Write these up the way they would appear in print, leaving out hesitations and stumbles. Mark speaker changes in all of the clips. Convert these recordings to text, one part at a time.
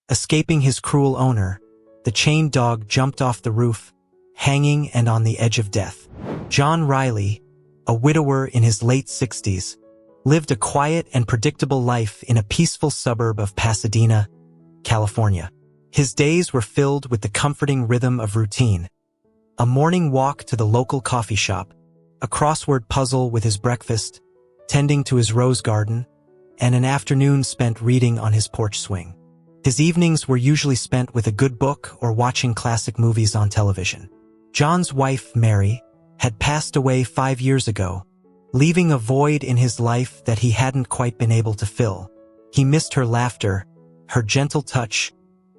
Speaker 1: Escaping his cruel owner, the chained dog jumped off the roof, hanging and on the edge of death. John Riley, a widower in his late 60s, lived a quiet and predictable life in a peaceful suburb of Pasadena, California. His days were filled with the comforting rhythm of routine: a morning walk to the local coffee shop, a crossword puzzle with his breakfast, tending to his rose garden, and an afternoon spent reading on his porch swing. His evenings were usually spent with a good book or watching classic movies on television. John's wife, Mary, had passed away 5 years ago, leaving a void in his life that he hadn't quite been able to fill. He missed her laughter, her gentle touch,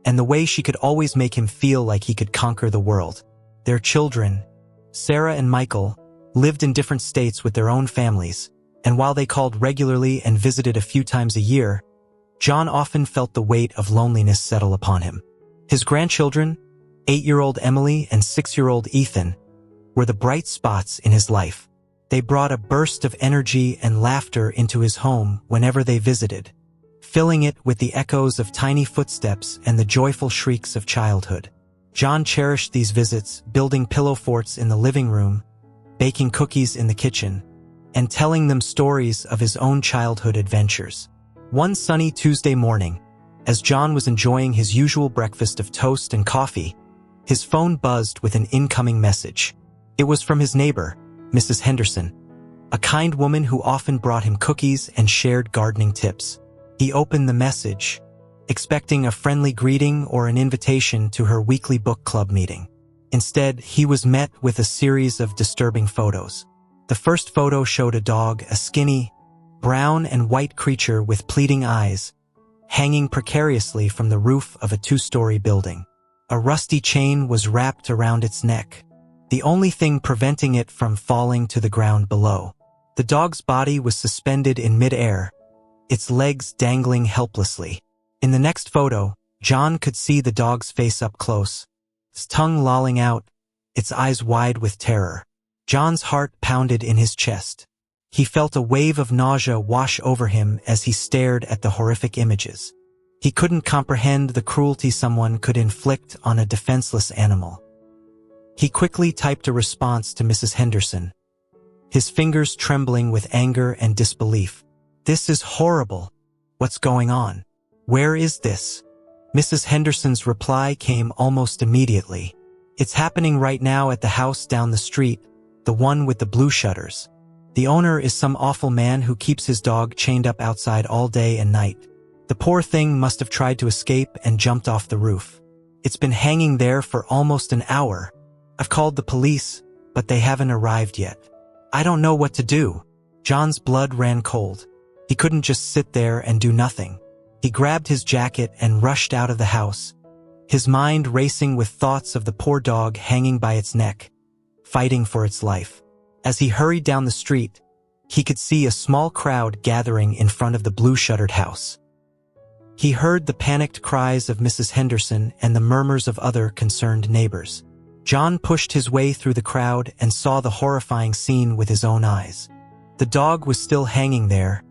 Speaker 1: and the way she could always make him feel like he could conquer the world. Their children, Sarah and Michael, lived in different states with their own families, and while they called regularly and visited a few times a year, John often felt the weight of loneliness settle upon him. His grandchildren, 8-year-old Emily and 6-year-old Ethan, were the bright spots in his life. They brought a burst of energy and laughter into his home whenever they visited, filling it with the echoes of tiny footsteps and the joyful shrieks of childhood. John cherished these visits, building pillow forts in the living room, baking cookies in the kitchen, and telling them stories of his own childhood adventures. One sunny Tuesday morning, as John was enjoying his usual breakfast of toast and coffee, his phone buzzed with an incoming message. It was from his neighbor, Mrs. Henderson, a kind woman who often brought him cookies and shared gardening tips. He opened the message, expecting a friendly greeting or an invitation to her weekly book club meeting. Instead, he was met with a series of disturbing photos. The first photo showed a dog, a skinny, brown and white creature with pleading eyes, hanging precariously from the roof of a 2-story building. A rusty chain was wrapped around its neck, the only thing preventing it from falling to the ground below. The dog's body was suspended in mid-air, its legs dangling helplessly. In the next photo, John could see the dog's face up close, its tongue lolling out, its eyes wide with terror. John's heart pounded in his chest. He felt a wave of nausea wash over him as he stared at the horrific images. He couldn't comprehend the cruelty someone could inflict on a defenseless animal. He quickly typed a response to Mrs. Henderson, his fingers trembling with anger and disbelief. "This is horrible. What's going on? Where is this?" Mrs. Henderson's reply came almost immediately. "It's happening right now at the house down the street, the one with the blue shutters. The owner is some awful man who keeps his dog chained up outside all day and night. The poor thing must have tried to escape and jumped off the roof. It's been hanging there for almost an hour. I've called the police, but they haven't arrived yet. I don't know what to do." John's blood ran cold. He couldn't just sit there and do nothing. He grabbed his jacket and rushed out of the house, his mind racing with thoughts of the poor dog hanging by its neck, fighting for its life. As he hurried down the street, he could see a small crowd gathering in front of the blue-shuttered house. He heard the panicked cries of Mrs. Henderson and the murmurs of other concerned neighbors. John pushed his way through the crowd and saw the horrifying scene with his own eyes. The dog was still hanging there,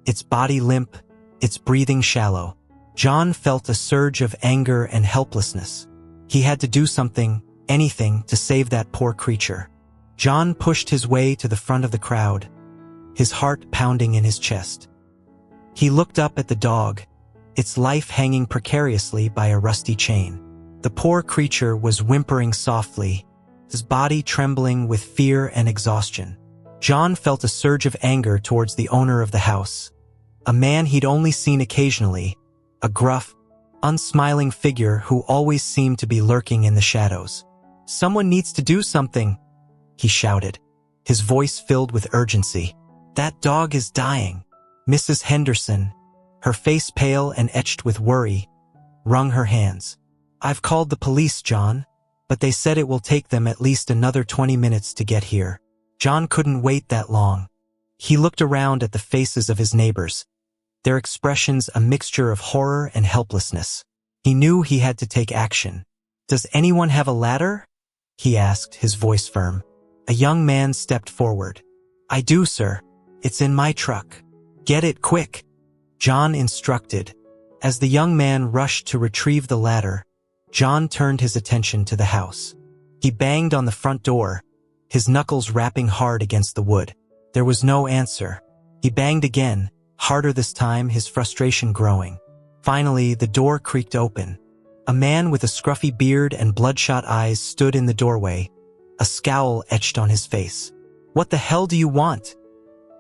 Speaker 1: its body limp, its breathing shallow. John felt a surge of anger and helplessness. He had to do something, anything, to save that poor creature. John pushed his way to the front of the crowd, his heart pounding in his chest. He looked up at the dog, its life hanging precariously by a rusty chain. The poor creature was whimpering softly, his body trembling with fear and exhaustion. John felt a surge of anger towards the owner of the house, a man he'd only seen occasionally, a gruff, unsmiling figure who always seemed to be lurking in the shadows. "Someone needs to do something," he shouted, his voice filled with urgency. "That dog is dying." Mrs. Henderson, her face pale and etched with worry, wrung her hands. "I've called the police, John, but they said it will take them at least another 20 minutes to get here." John couldn't wait that long. He looked around at the faces of his neighbors, their expressions a mixture of horror and helplessness. He knew he had to take action. "Does anyone have a ladder?" he asked, his voice firm. A young man stepped forward. "I do, sir. It's in my truck. Get it quick," John instructed, As the young man rushed to retrieve the ladder, John turned his attention to the house. He banged on the front door, his knuckles rapping hard against the wood. There was no answer. He banged again, harder this time, his frustration growing. Finally, the door creaked open. A man with a scruffy beard and bloodshot eyes stood in the doorway, a scowl etched on his face. "What the hell do you want?"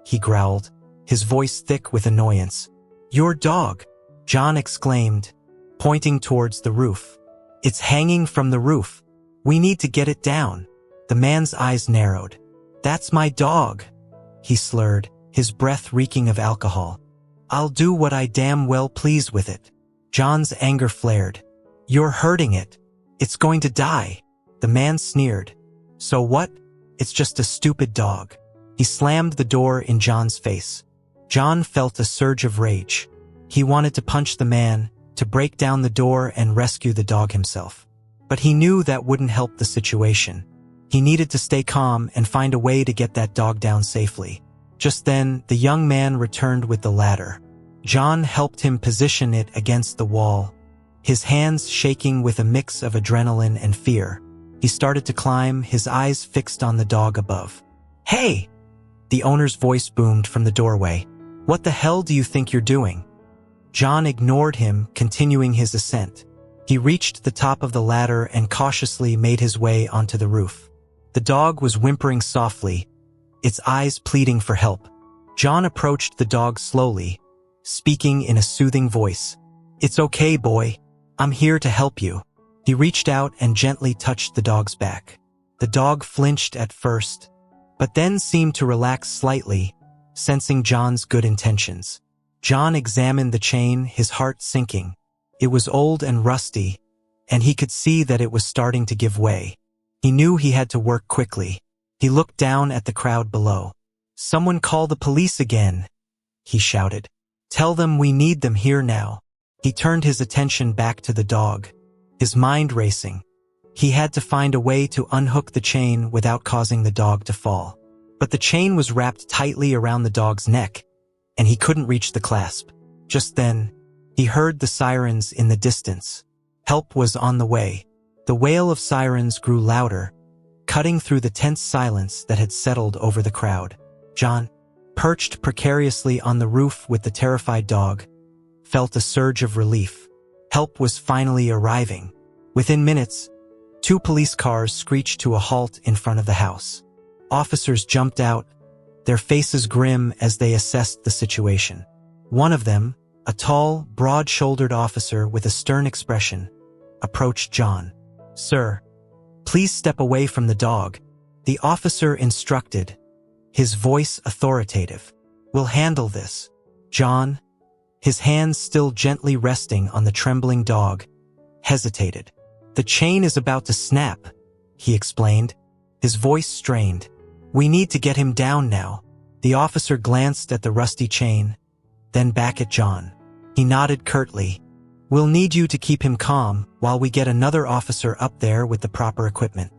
Speaker 1: he growled, his voice thick with annoyance. "Your dog," John exclaimed, pointing towards the roof. "It's hanging from the roof. We need to get it down." The man's eyes narrowed. "That's my dog," he slurred, his breath reeking of alcohol. "I'll do what I damn well please with it." John's anger flared. "You're hurting it. It's going to die." The man sneered. "So what? It's just a stupid dog." He slammed the door in John's face. John felt a surge of rage. He wanted to punch the man, to break down the door and rescue the dog himself. But he knew that wouldn't help the situation. He needed to stay calm and find a way to get that dog down safely. Just then, the young man returned with the ladder. John helped him position it against the wall, his hands shaking with a mix of adrenaline and fear. He started to climb, his eyes fixed on the dog above. "Hey!" The owner's voice boomed from the doorway. "What the hell do you think you're doing?" John ignored him, continuing his ascent. He reached the top of the ladder and cautiously made his way onto the roof. The dog was whimpering softly, its eyes pleading for help. John approached the dog slowly, speaking in a soothing voice. "It's okay, boy. I'm here to help you." He reached out and gently touched the dog's back. The dog flinched at first, but then seemed to relax slightly, sensing John's good intentions. John examined the chain, his heart sinking. It was old and rusty, and he could see that it was starting to give way. He knew he had to work quickly. He looked down at the crowd below. "Someone call the police again," he shouted. "Tell them we need them here now." He turned his attention back to the dog, his mind racing. He had to find a way to unhook the chain without causing the dog to fall. But the chain was wrapped tightly around the dog's neck, and he couldn't reach the clasp. Just then, he heard the sirens in the distance. Help was on the way. The wail of sirens grew louder, cutting through the tense silence that had settled over the crowd. John, perched precariously on the roof with the terrified dog, felt a surge of relief. Help was finally arriving. Within minutes, 2 police cars screeched to a halt in front of the house. Officers jumped out, their faces grim as they assessed the situation. One of them, a tall, broad-shouldered officer with a stern expression, approached John. "Sir, please step away from the dog," the officer instructed, his voice authoritative. "We'll handle this." John, his hands still gently resting on the trembling dog, hesitated. "The chain is about to snap," he explained, his voice strained. "We need to get him down now." The officer glanced at the rusty chain, then back at John. He nodded curtly. "We'll need you to keep him calm while we get another officer up there with the proper equipment."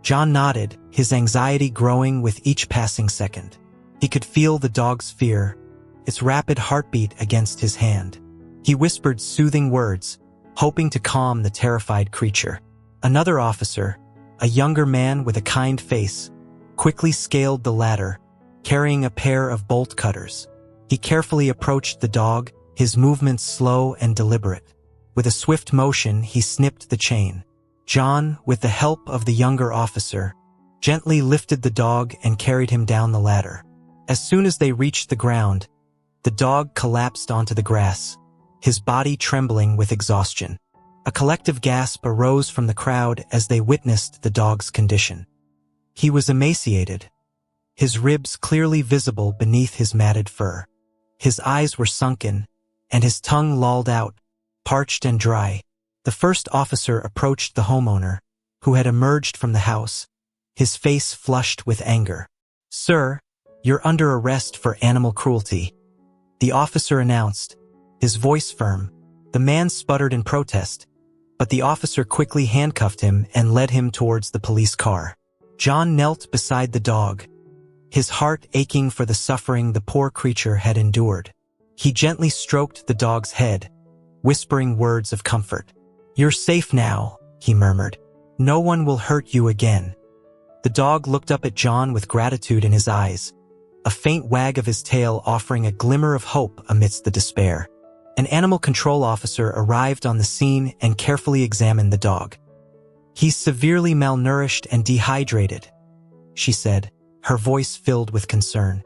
Speaker 1: John nodded, his anxiety growing with each passing second. He could feel the dog's fear, its rapid heartbeat against his hand. He whispered soothing words, hoping to calm the terrified creature. Another officer, a younger man with a kind face, quickly scaled the ladder, carrying a pair of bolt cutters. He carefully approached the dog, his movements slow and deliberate. With a swift motion, he snipped the chain. John, with the help of the younger officer, gently lifted the dog and carried him down the ladder. As soon as they reached the ground, the dog collapsed onto the grass, his body trembling with exhaustion. A collective gasp arose from the crowd as they witnessed the dog's condition. He was emaciated, his ribs clearly visible beneath his matted fur. His eyes were sunken, and his tongue lolled out, parched and dry. The first officer approached the homeowner, who had emerged from the house, his face flushed with anger. "Sir, you're under arrest for animal cruelty," the officer announced, his voice firm. The man sputtered in protest, but the officer quickly handcuffed him and led him towards the police car. John knelt beside the dog, his heart aching for the suffering the poor creature had endured. He gently stroked the dog's head, whispering words of comfort. "You're safe now," he murmured. "No one will hurt you again." The dog looked up at John with gratitude in his eyes, a faint wag of his tail offering a glimmer of hope amidst the despair. An animal control officer arrived on the scene and carefully examined the dog. "He's severely malnourished and dehydrated," she said, her voice filled with concern.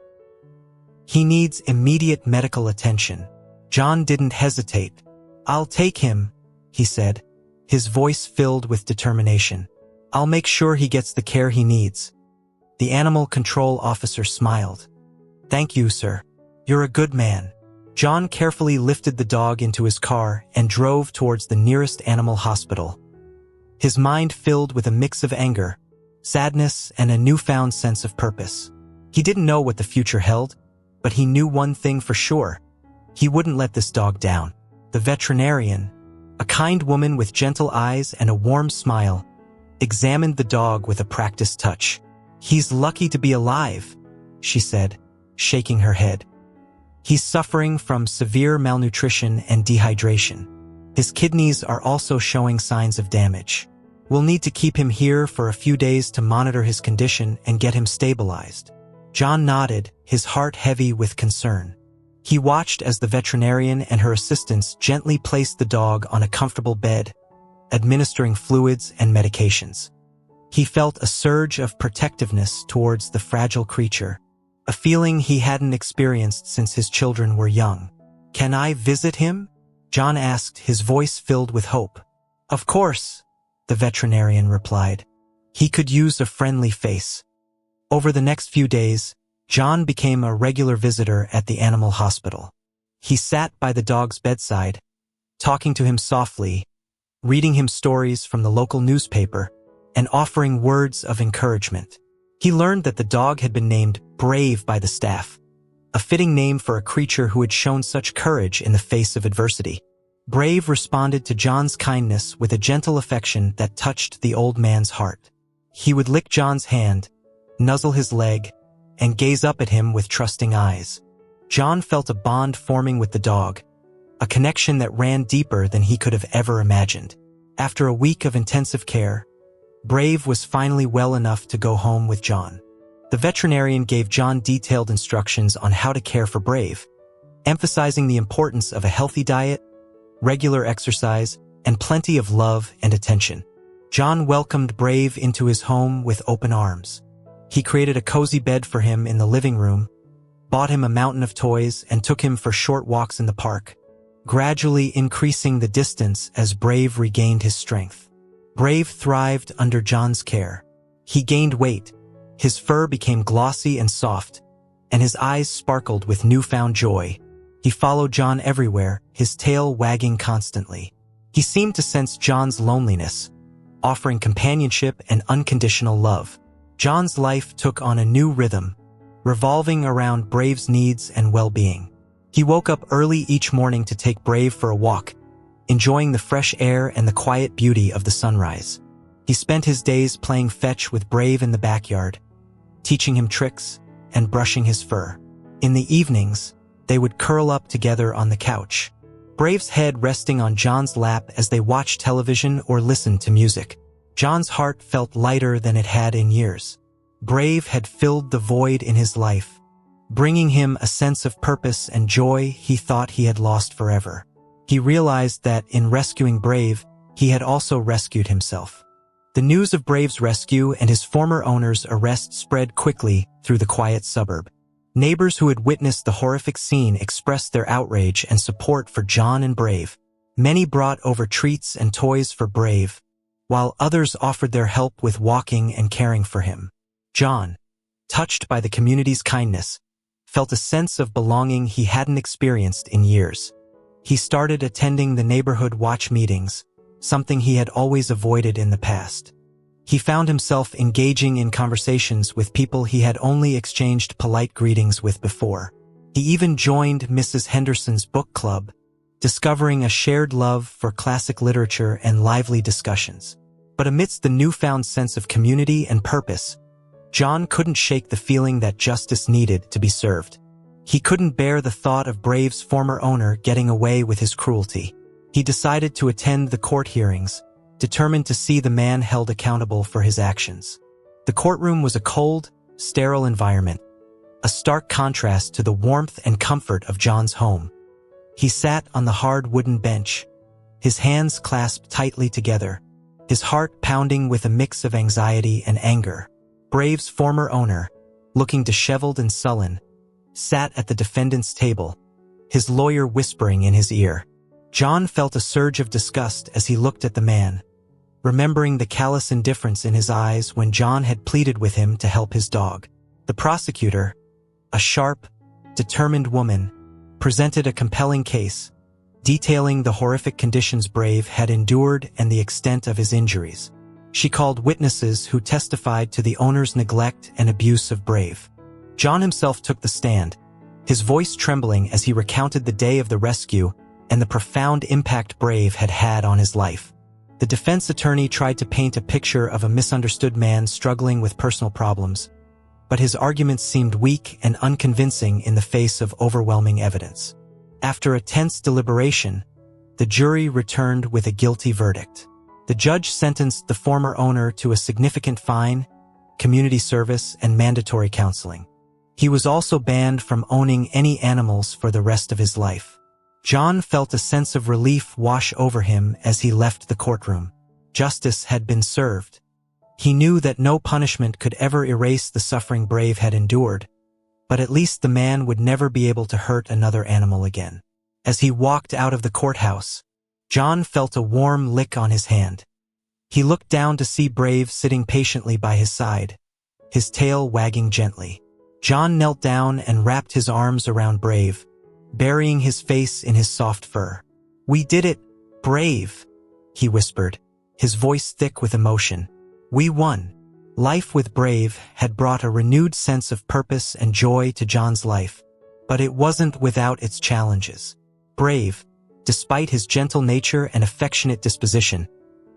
Speaker 1: "He needs immediate medical attention." John didn't hesitate. "I'll take him," he said, his voice filled with determination. "I'll make sure he gets the care he needs." The animal control officer smiled. "Thank you, sir. You're a good man." John carefully lifted the dog into his car and drove towards the nearest animal hospital. His mind filled with a mix of anger, sadness, and a newfound sense of purpose. He didn't know what the future held, but he knew one thing for sure. He wouldn't let this dog down. The veterinarian, a kind woman with gentle eyes and a warm smile, examined the dog with a practiced touch. "He's lucky to be alive," she said, shaking her head. "He's suffering from severe malnutrition and dehydration. His kidneys are also showing signs of damage. We'll need to keep him here for a few days to monitor his condition and get him stabilized." John nodded, his heart heavy with concern. He watched as the veterinarian and her assistants gently placed the dog on a comfortable bed, administering fluids and medications. He felt a surge of protectiveness towards the fragile creature, a feeling he hadn't experienced since his children were young. "Can I visit him?" John asked, his voice filled with hope. "Of course," the veterinarian replied. He could use a friendly face. Over the next few days, John became a regular visitor at the animal hospital. He sat by the dog's bedside, talking to him softly, reading him stories from the local newspaper, and offering words of encouragement. He learned that the dog had been named Brave by the staff, a fitting name for a creature who had shown such courage in the face of adversity. Brave responded to John's kindness with a gentle affection that touched the old man's heart. He would lick John's hand, nuzzle his leg, and gaze up at him with trusting eyes. John felt a bond forming with the dog, a connection that ran deeper than he could have ever imagined. After a week of intensive care, Brave was finally well enough to go home with John. The veterinarian gave John detailed instructions on how to care for Brave, emphasizing the importance of a healthy diet, regular exercise, and plenty of love and attention. John welcomed Brave into his home with open arms. He created a cozy bed for him in the living room, bought him a mountain of toys, and took him for short walks in the park, gradually increasing the distance as Brave regained his strength. Brave thrived under John's care. He gained weight, his fur became glossy and soft, and his eyes sparkled with newfound joy. He followed John everywhere, his tail wagging constantly. He seemed to sense John's loneliness, offering companionship and unconditional love. John's life took on a new rhythm, revolving around Brave's needs and well-being. He woke up early each morning to take Brave for a walk, enjoying the fresh air and the quiet beauty of the sunrise. He spent his days playing fetch with Brave in the backyard, teaching him tricks and brushing his fur. In the evenings, they would curl up together on the couch, Brave's head resting on John's lap as they watched television or listened to music. John's heart felt lighter than it had in years. Brave had filled the void in his life, bringing him a sense of purpose and joy he thought he had lost forever. He realized that in rescuing Brave, he had also rescued himself. The news of Brave's rescue and his former owner's arrest spread quickly through the quiet suburb. Neighbors who had witnessed the horrific scene expressed their outrage and support for John and Brave. Many brought over treats and toys for Brave, while others offered their help with walking and caring for him. John, touched by the community's kindness, felt a sense of belonging he hadn't experienced in years. He started attending the neighborhood watch meetings, something he had always avoided in the past. He found himself engaging in conversations with people he had only exchanged polite greetings with before. He even joined Mrs. Henderson's book club, discovering a shared love for classic literature and lively discussions. But amidst the newfound sense of community and purpose, John couldn't shake the feeling that justice needed to be served. He couldn't bear the thought of Brave's former owner getting away with his cruelty. He decided to attend the court hearings, determined to see the man held accountable for his actions. The courtroom was a cold, sterile environment, a stark contrast to the warmth and comfort of John's home. He sat on the hard wooden bench, his hands clasped tightly together, his heart pounding with a mix of anxiety and anger. Brave's former owner, looking disheveled and sullen, sat at the defendant's table, his lawyer whispering in his ear. John felt a surge of disgust as he looked at the man, remembering the callous indifference in his eyes when John had pleaded with him to help his dog. The prosecutor, a sharp, determined woman, presented a compelling case, detailing the horrific conditions Brave had endured and the extent of his injuries. She called witnesses who testified to the owner's neglect and abuse of Brave. John himself took the stand, his voice trembling as he recounted the day of the rescue and the profound impact Brave had had on his life. The defense attorney tried to paint a picture of a misunderstood man struggling with personal problems, but his arguments seemed weak and unconvincing in the face of overwhelming evidence. After a tense deliberation, the jury returned with a guilty verdict. The judge sentenced the former owner to a significant fine, community service, and mandatory counseling. He was also banned from owning any animals for the rest of his life. John felt a sense of relief wash over him as he left the courtroom. Justice had been served. He knew that no punishment could ever erase the suffering Brave had endured, but at least the man would never be able to hurt another animal again. As he walked out of the courthouse, John felt a warm lick on his hand. He looked down to see Brave sitting patiently by his side, his tail wagging gently. John knelt down and wrapped his arms around Brave, burying his face in his soft fur. "We did it, Brave," he whispered, his voice thick with emotion. "We won." Life with Brave had brought a renewed sense of purpose and joy to John's life, but it wasn't without its challenges. Brave, despite his gentle nature and affectionate disposition,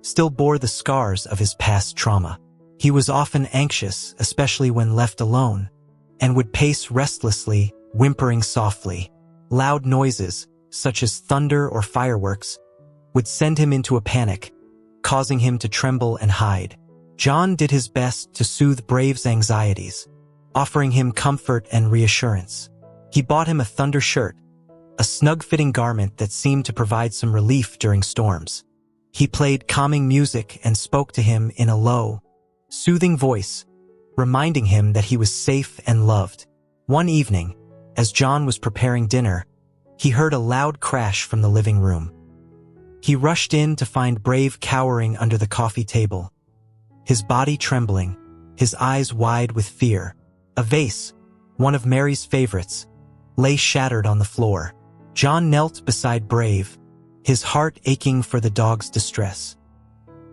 Speaker 1: still bore the scars of his past trauma. He was often anxious, especially when left alone, and would pace restlessly, whimpering softly. Loud noises, such as thunder or fireworks, would send him into a panic, causing him to tremble and hide. John did his best to soothe Brave's anxieties, offering him comfort and reassurance. He bought him a thunder shirt, a snug-fitting garment that seemed to provide some relief during storms. He played calming music and spoke to him in a low, soothing voice, reminding him that he was safe and loved. One evening, as John was preparing dinner, he heard a loud crash from the living room. He rushed in to find Brave cowering under the coffee table, his body trembling, his eyes wide with fear. A vase, one of Mary's favorites, lay shattered on the floor. John knelt beside Brave, his heart aching for the dog's distress.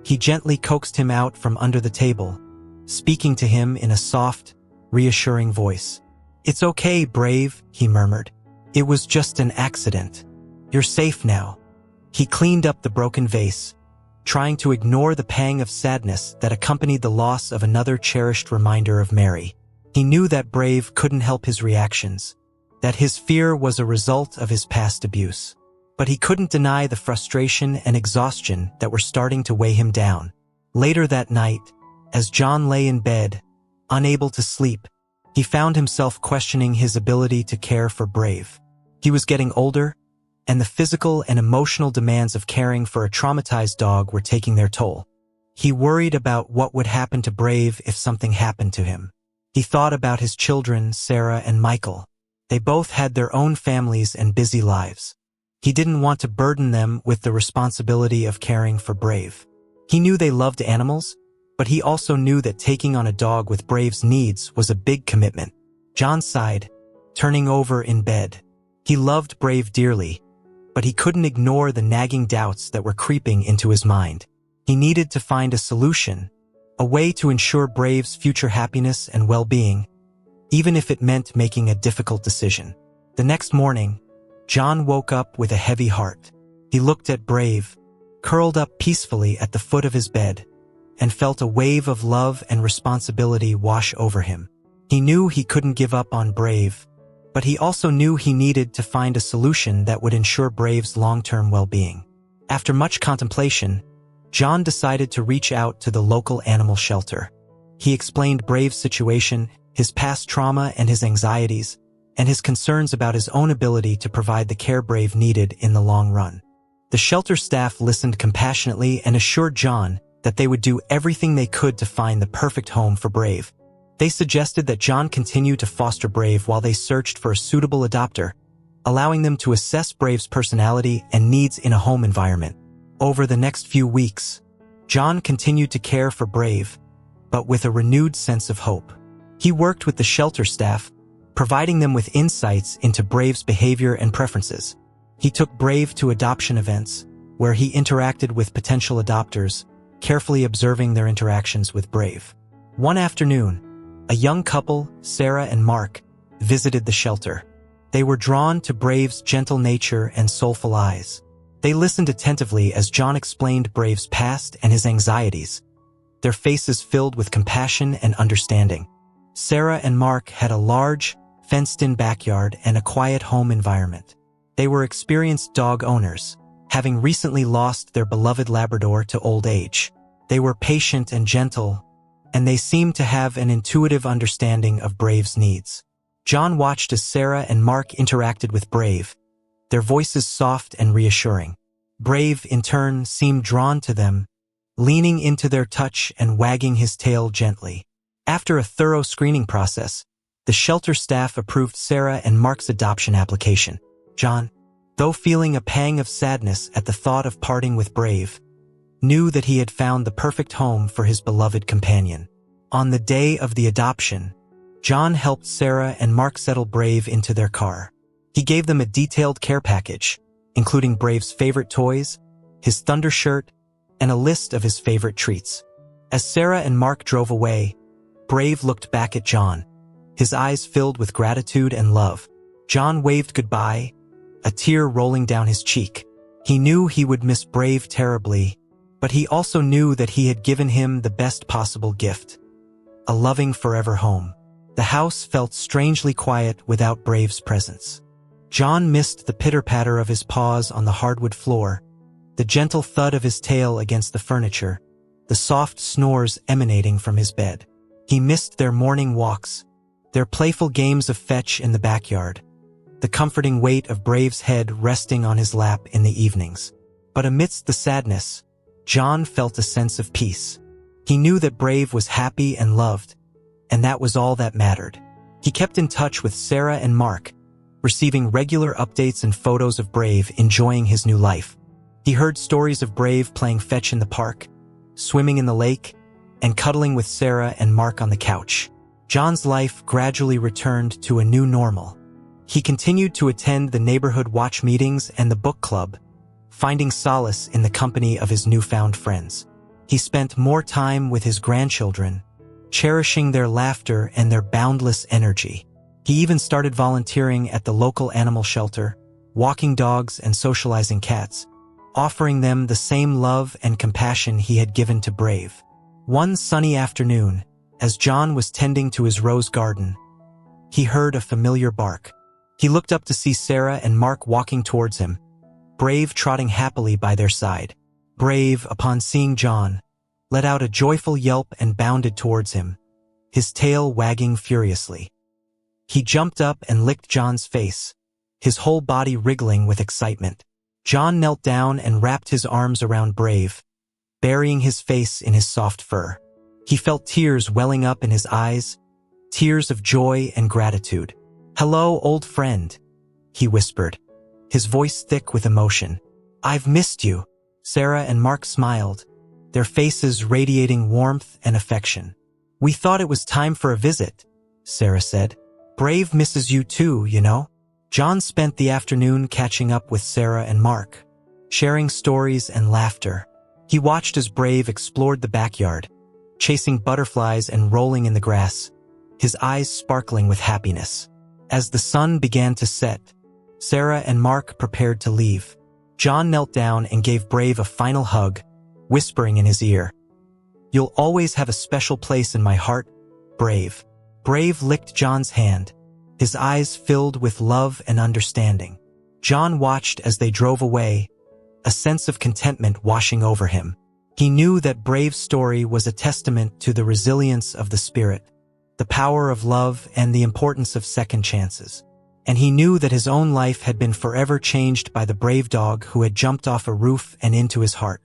Speaker 1: He gently coaxed him out from under the table, speaking to him in a soft, reassuring voice. "It's okay, Brave," he murmured. "It was just an accident. You're safe now." He cleaned up the broken vase, trying to ignore the pang of sadness that accompanied the loss of another cherished reminder of Mary. He knew that Brave couldn't help his reactions, that his fear was a result of his past abuse. But he couldn't deny the frustration and exhaustion that were starting to weigh him down. Later that night, as John lay in bed, unable to sleep, he found himself questioning his ability to care for Brave. He was getting older, and the physical and emotional demands of caring for a traumatized dog were taking their toll. He worried about what would happen to Brave if something happened to him. He thought about his children, Sarah and Michael. They both had their own families and busy lives. He didn't want to burden them with the responsibility of caring for Brave. He knew they loved animals, but he also knew that taking on a dog with Brave's needs was a big commitment. John sighed, turning over in bed. He loved Brave dearly, but he couldn't ignore the nagging doubts that were creeping into his mind. He needed to find a solution, a way to ensure Brave's future happiness and well-being, even if it meant making a difficult decision. The next morning, John woke up with a heavy heart. He looked at Brave, curled up peacefully at the foot of his bed, and felt a wave of love and responsibility wash over him. He knew he couldn't give up on Brave, but he also knew he needed to find a solution that would ensure Brave's long-term well-being. After much contemplation, John decided to reach out to the local animal shelter. He explained Brave's situation, his past trauma and his anxieties, and his concerns about his own ability to provide the care Brave needed in the long run. The shelter staff listened compassionately and assured John that they would do everything they could to find the perfect home for Brave. They suggested that John continue to foster Brave while they searched for a suitable adopter, allowing them to assess Brave's personality and needs in a home environment. Over the next few weeks, John continued to care for Brave, but with a renewed sense of hope. He worked with the shelter staff, providing them with insights into Brave's behavior and preferences. He took Brave to adoption events, where he interacted with potential adopters, carefully observing their interactions with Brave. One afternoon, a young couple, Sarah and Mark, visited the shelter. They were drawn to Brave's gentle nature and soulful eyes. They listened attentively as John explained Brave's past and his anxieties, their faces filled with compassion and understanding. Sarah and Mark had a large, fenced-in backyard and a quiet home environment. They were experienced dog owners, having recently lost their beloved Labrador to old age. They were patient and gentle, and they seemed to have an intuitive understanding of Brave's needs. John watched as Sarah and Mark interacted with Brave, their voices soft and reassuring. Brave, in turn, seemed drawn to them, leaning into their touch and wagging his tail gently. After a thorough screening process, the shelter staff approved Sarah and Mark's adoption application. John, though feeling a pang of sadness at the thought of parting with Brave, knew that he had found the perfect home for his beloved companion. On the day of the adoption, John helped Sarah and Mark settle Brave into their car. He gave them a detailed care package, including Brave's favorite toys, his thunder shirt, and a list of his favorite treats. As Sarah and Mark drove away, Brave looked back at John, his eyes filled with gratitude and love. John waved goodbye, a tear rolling down his cheek. He knew he would miss Brave terribly, but he also knew that he had given him the best possible gift, a loving forever home. The house felt strangely quiet without Brave's presence. John missed the pitter-patter of his paws on the hardwood floor, the gentle thud of his tail against the furniture, the soft snores emanating from his bed. He missed their morning walks, their playful games of fetch in the backyard, the comforting weight of Brave's head resting on his lap in the evenings. But amidst the sadness, John felt a sense of peace. He knew that Brave was happy and loved, and that was all that mattered. He kept in touch with Sarah and Mark, receiving regular updates and photos of Brave enjoying his new life. He heard stories of Brave playing fetch in the park, swimming in the lake, and cuddling with Sarah and Mark on the couch. John's life gradually returned to a new normal. He continued to attend the neighborhood watch meetings and the book club, finding solace in the company of his newfound friends. He spent more time with his grandchildren, cherishing their laughter and their boundless energy. He even started volunteering at the local animal shelter, walking dogs and socializing cats, offering them the same love and compassion he had given to Brave. One sunny afternoon, as John was tending to his rose garden, he heard a familiar bark. He looked up to see Sarah and Mark walking towards him, Brave trotting happily by their side. Brave, upon seeing John, let out a joyful yelp and bounded towards him, his tail wagging furiously. He jumped up and licked John's face, his whole body wriggling with excitement. John knelt down and wrapped his arms around Brave, burying his face in his soft fur. He felt tears welling up in his eyes, tears of joy and gratitude. "Hello, old friend," he whispered, his voice thick with emotion. "I've missed you." Sarah and Mark smiled, their faces radiating warmth and affection. "We thought it was time for a visit," Sarah said. "Brave misses you too, you know." John spent the afternoon catching up with Sarah and Mark, sharing stories and laughter. He watched as Brave explored the backyard, chasing butterflies and rolling in the grass, his eyes sparkling with happiness. As the sun began to set, Sarah and Mark prepared to leave. John knelt down and gave Brave a final hug, whispering in his ear, "You'll always have a special place in my heart, Brave." Brave licked John's hand, his eyes filled with love and understanding. John watched as they drove away, a sense of contentment washing over him. He knew that Brave's story was a testament to the resilience of the spirit, the power of love, and the importance of second chances. And he knew that his own life had been forever changed by the brave dog who had jumped off a roof and into his heart.